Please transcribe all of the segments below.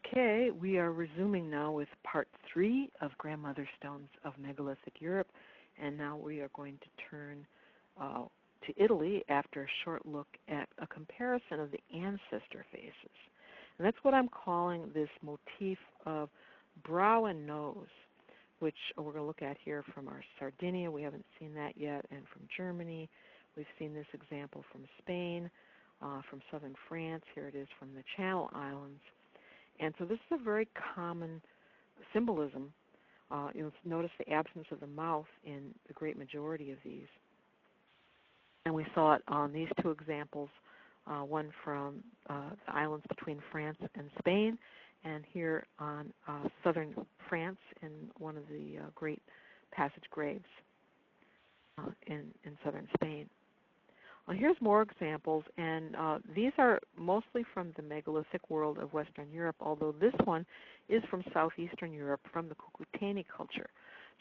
Okay, we are resuming now with part 3 of grandmother stones of megalithic Europe, and now we are going to turn to Italy after a short look at a comparison of the ancestor faces. And that's what I'm calling this motif of brow and nose, which we're going to look at here from our Sardinia. We haven't seen that yet, and from Germany. We've seen this example from Spain, from southern France. Here it is from the Channel Islands. And so this is a very common symbolism. You'll notice the absence of the mouth in the great majority of these. And we saw it on these two examples, one from the islands between France and Spain, and here on southern France in one of the great passage graves in southern Spain. Here's more examples, and these are mostly from the megalithic world of Western Europe, although this one is from southeastern Europe, from the Cucuteni culture,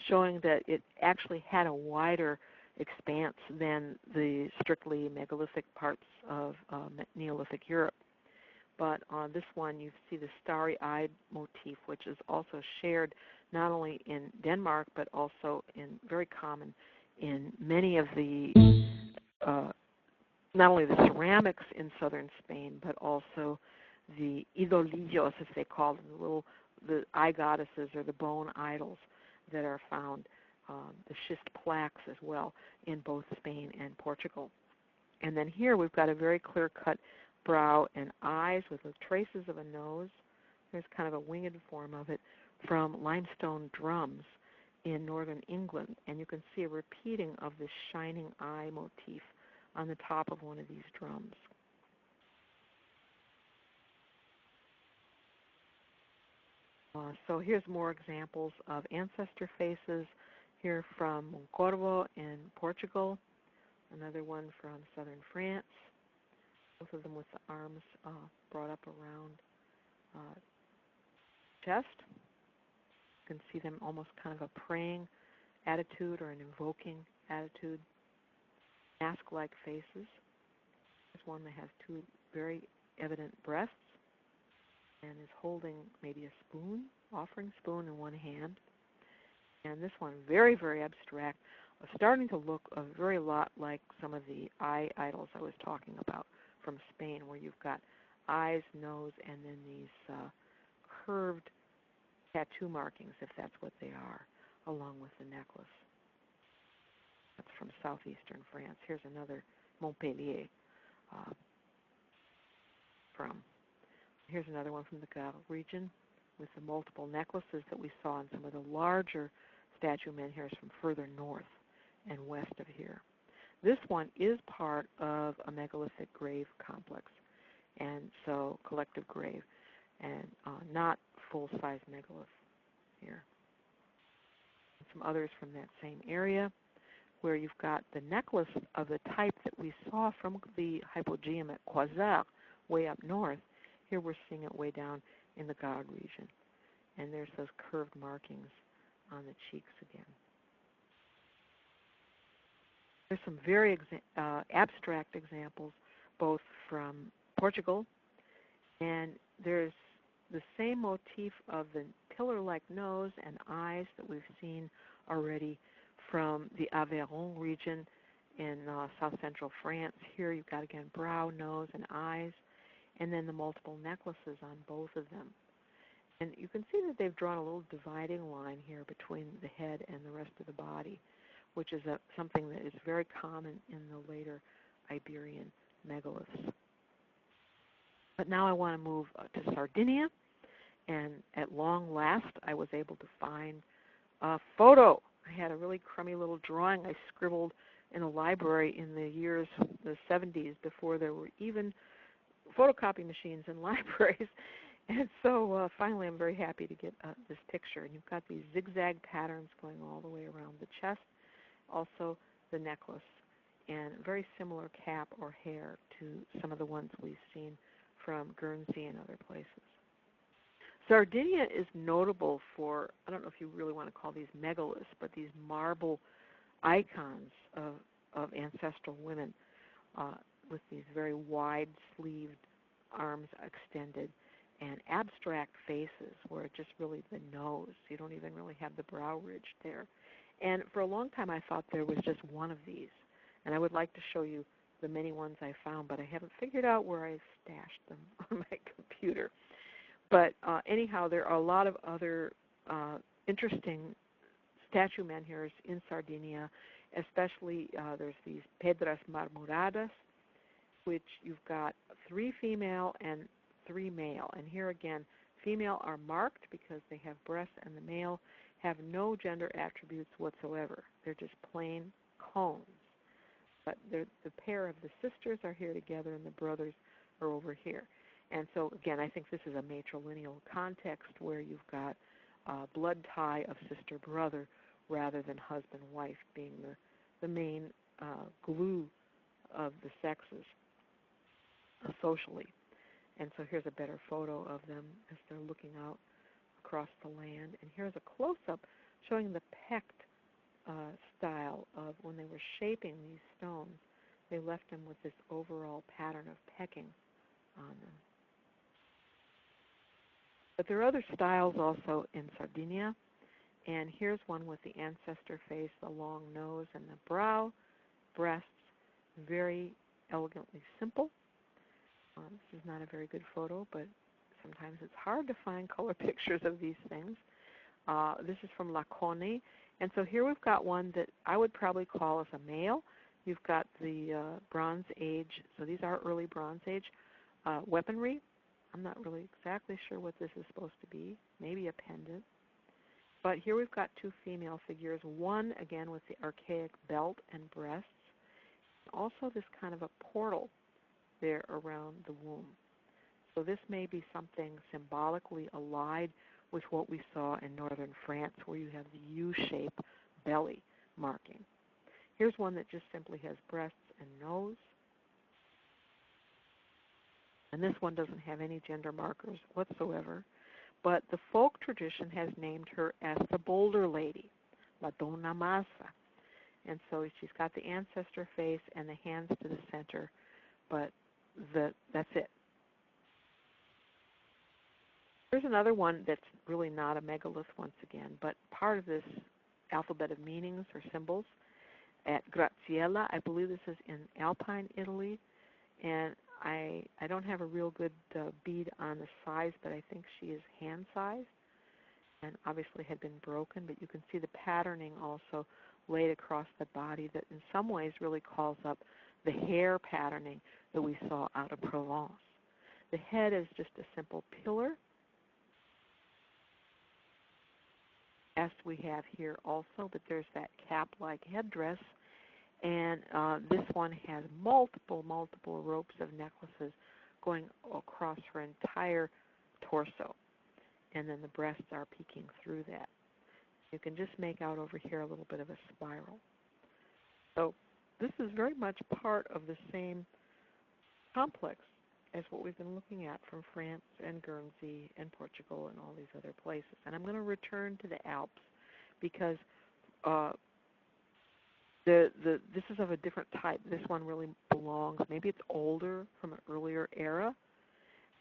showing that it actually had a wider expanse than the strictly megalithic parts of Neolithic Europe. But on this one, you see the starry-eyed motif, which is also shared not only in Denmark, but also very common in many of the not only the ceramics in southern Spain, but also the idolillos, as they call them, the eye goddesses or the bone idols that are found, the schist plaques as well, in both Spain and Portugal. And then here we've got a very clear-cut brow and eyes with the traces of a nose. There's kind of a winged form of it from limestone drums in northern England. And you can see a repeating of this shining eye motif on the top of one of these drums. So here's more examples of ancestor faces, here from Moncorvo in Portugal, another one from southern France, both of them with the arms brought up around chest. You can see them almost kind of a praying attitude or an invoking attitude. Mask-like faces. There's one that has two very evident breasts and is holding maybe a spoon, offering spoon in one hand. And this one, very, very abstract, starting to look a very lot like some of the eye idols I was talking about from Spain, where you've got eyes, nose, and then these curved tattoo markings, if that's what they are, along with the necklace. That's from southeastern France. Here's another Montpellier Here's another one from the Gard region with the multiple necklaces that we saw in some of the larger statue menhirs from further north and west of here. This one is part of a megalithic grave complex, and so collective grave, and not full-size megalith here. And some others from that same area, where you've got the necklace of the type that we saw from the hypogeum at Quasar, way up north. Here we're seeing it way down in the Gard region. And there's those curved markings on the cheeks again. There's some very abstract examples, both from Portugal, and there's the same motif of the pillar-like nose and eyes that we've seen already from the Aveyron region in south-central France. Here you've got, again, brow, nose, and eyes, and then the multiple necklaces on both of them. And you can see that they've drawn a little dividing line here between the head and the rest of the body, which is something that is very common in the later Iberian megaliths. But now I want to move to Sardinia, and at long last I was able to find a photo. I had a really crummy little drawing I scribbled in a library in the 70s, before there were even photocopy machines in libraries. And so finally I'm very happy to get this picture. And you've got these zigzag patterns going all the way around the chest, also the necklace, and a very similar cap or hair to some of the ones we've seen from Guernsey and other places. Sardinia is notable for, I don't know if you really want to call these megaliths, but these marble icons of ancestral women with these very wide-sleeved arms extended and abstract faces where just really the nose. You don't even really have the brow ridge there. And for a long time I thought there was just one of these. And I would like to show you the many ones I found, but I haven't figured out where I stashed them on my computer. But anyhow, there are a lot of other interesting statue menhirs in Sardinia, especially there's these Pedras Marmoradas, which you've got 3 female and 3 male. And here again, female are marked because they have breasts, and the male have no gender attributes whatsoever. They're just plain cones. But the pair of the sisters are here together, and the brothers are over here. And so, again, I think this is a matrilineal context where you've got blood tie of sister-brother rather than husband-wife being the main glue of the sexes socially. And so here's a better photo of them as they're looking out across the land. And here's a close-up showing the pecked style of when they were shaping these stones. They left them with this overall pattern of pecking on them. But there are other styles also in Sardinia. And here's one with the ancestor face, the long nose and the brow, breasts, very elegantly simple. This is not a very good photo, but sometimes it's hard to find color pictures of these things. This is from Laconi. And so here we've got one that I would probably call as a male. You've got the Bronze Age, so these are early Bronze Age weaponry. I'm not really exactly sure what this is supposed to be, maybe a pendant. But here we've got 2 female figures, one again with the archaic belt and breasts, also this kind of a portal there around the womb. So this may be something symbolically allied with what we saw in northern France, where you have the U-shaped belly marking. Here's one that just simply has breasts and nose. And this one doesn't have any gender markers whatsoever. But the folk tradition has named her as the Boulder Lady, La Donna Massa. And so she's got the ancestor face and the hands to the center, but that's it. Here's another one that's really not a megalith once again, but part of this alphabet of meanings or symbols at Graziella. I believe this is in Alpine, Italy, and I don't have a real good bead on the size, but I think she is hand-sized and obviously had been broken, but you can see the patterning also laid across the body that in some ways really calls up the hair patterning that we saw out of Provence. The head is just a simple pillar, as we have here also, but there's that cap-like headdress. And this one has multiple ropes of necklaces going across her entire torso. And then the breasts are peeking through that. You can just make out over here a little bit of a spiral. So this is very much part of the same complex as what we've been looking at from France and Guernsey and Portugal and all these other places. And I'm going to return to the Alps because this is of a different type. This one really belongs, maybe it's older from an earlier era,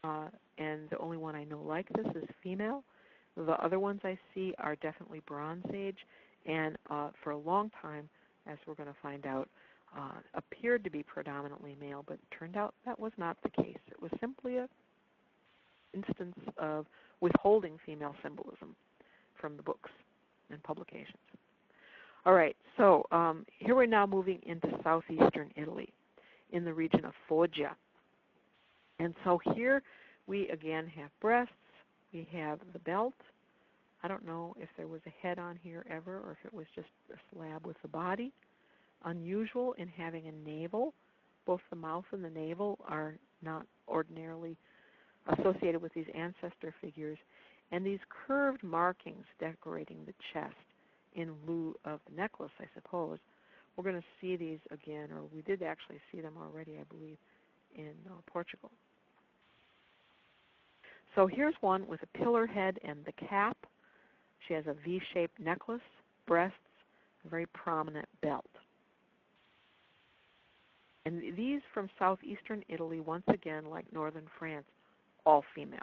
and the only one I know like this is female. The other ones I see are definitely Bronze Age, and for a long time, as we're going to find out, appeared to be predominantly male, but it turned out that was not the case. It was simply an instance of withholding female symbolism from the books and publications. All right, so here we're now moving into southeastern Italy in the region of Foggia. And so here we again have breasts, we have the belt. I don't know if there was a head on here ever or if it was just a slab with the body. Unusual in having a navel. Both the mouth and the navel are not ordinarily associated with these ancestor figures. And these curved markings decorating the chest in lieu of the necklace, I suppose. We're going to see these again, or we did actually see them already, I believe, in Portugal. So here's one with a pillar head and the cap. She has a V-shaped necklace, breasts, a very prominent belt. And these from southeastern Italy, once again, like northern France, all female.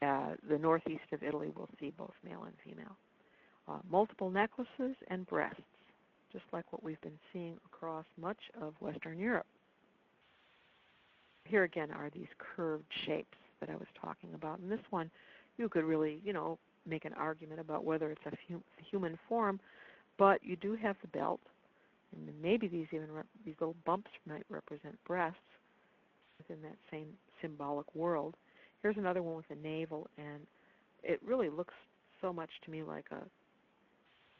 The northeast of Italy will see both male and female. Multiple necklaces and breasts, just like what we've been seeing across much of Western Europe. Here again are these curved shapes that I was talking about. And this one, you could really, make an argument about whether it's a human form, but you do have the belt, and maybe these little bumps might represent breasts within that same symbolic world. Here's another one with a navel, and it really looks so much to me like a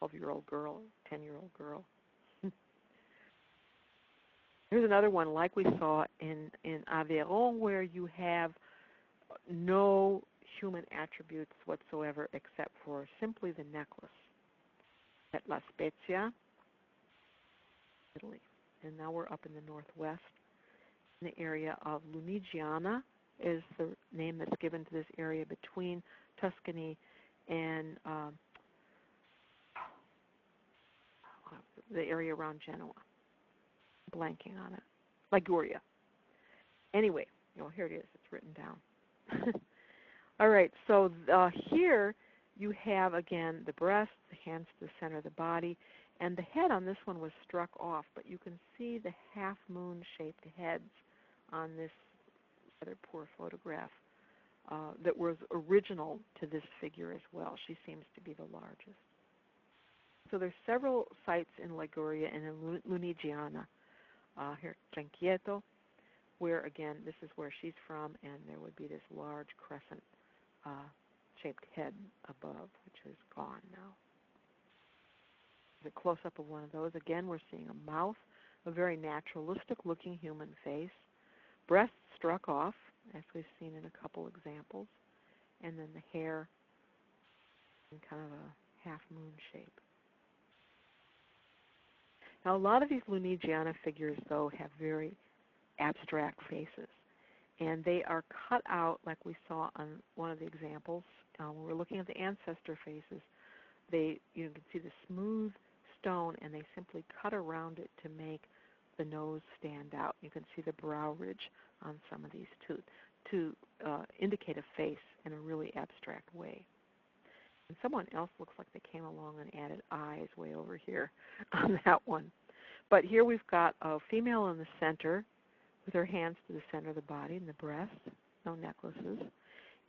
12-year-old girl, 10-year-old girl. Here's another one like we saw in Aveyron, where you have no human attributes whatsoever except for simply the necklace at La Spezia, Italy. And now we're up in the northwest. In the area of Lunigiana is the name that's given to this area between Tuscany and the area around Genoa. Blanking on it. Liguria. Anyway, here it is. It's written down. All right, so here you have, again, the breast, the hands to the center of the body, and the head on this one was struck off, but you can see the half-moon-shaped heads on this rather poor photograph that was original to this figure as well. She seems to be the largest. So there's several sites in Liguria and in Lunigiana, here Trenquieto, where, again, this is where she's from, and there would be this large crescent-shaped head above, which is gone now. The close-up of one of those, again, we're seeing a mouth, a very naturalistic-looking human face, breasts struck off, as we've seen in a couple examples, and then the hair in kind of a half-moon shape. Now, a lot of these Lunigiana figures, though, have very abstract faces, and they are cut out like we saw on one of the examples. When we're looking at the ancestor faces, you can see the smooth stone, and they simply cut around it to make the nose stand out. You can see the brow ridge on some of these to indicate a face in a really abstract way. And someone else looks like they came along and added eyes way over here on that one. But here we've got a female in the center with her hands to the center of the body and the breast, no necklaces.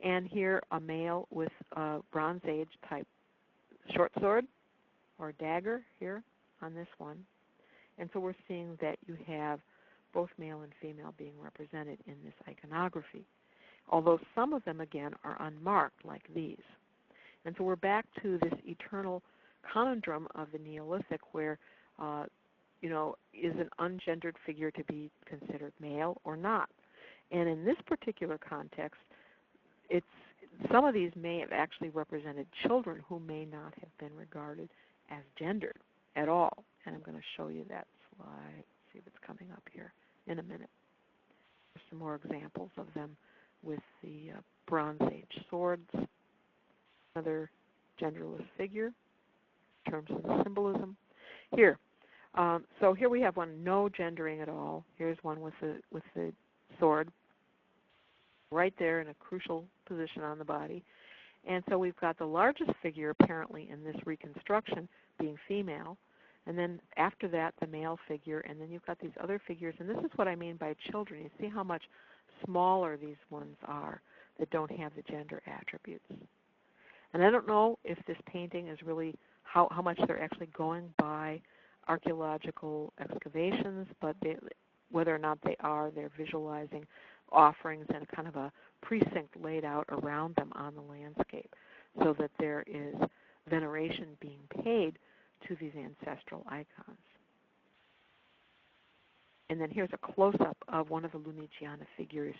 And here a male with a Bronze Age type short sword or dagger here on this one. And so we're seeing that you have both male and female being represented in this iconography, although some of them, again, are unmarked like these. And so we're back to this eternal conundrum of the Neolithic where, is an ungendered figure to be considered male or not? And in this particular context, some of these may have actually represented children who may not have been regarded as gendered at all. And I'm going to show you that slide. Let's see if it's coming up here in a minute. There's some more examples of them with the Bronze Age swords. Another genderless figure in terms of the symbolism. Here, so here we have one, no gendering at all. Here's one with the sword right there in a crucial position on the body. And so we've got the largest figure apparently in this reconstruction being female, and then after that the male figure, and then you've got these other figures, and this is what I mean by children. You see how much smaller these ones are that don't have the gender attributes. And I don't know if this painting is really how much they're actually going by archaeological excavations, but whether or not they're visualizing offerings and kind of a precinct laid out around them on the landscape so that there is veneration being paid to these ancestral icons. And then here's a close-up of one of the Lunigiana figures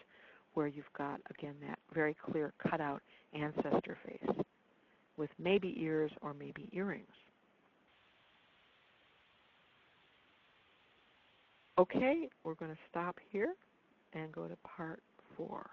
where you've got, again, that very clear cutout ancestor face with maybe ears or maybe earrings. Okay, we're going to stop here and go to part 4.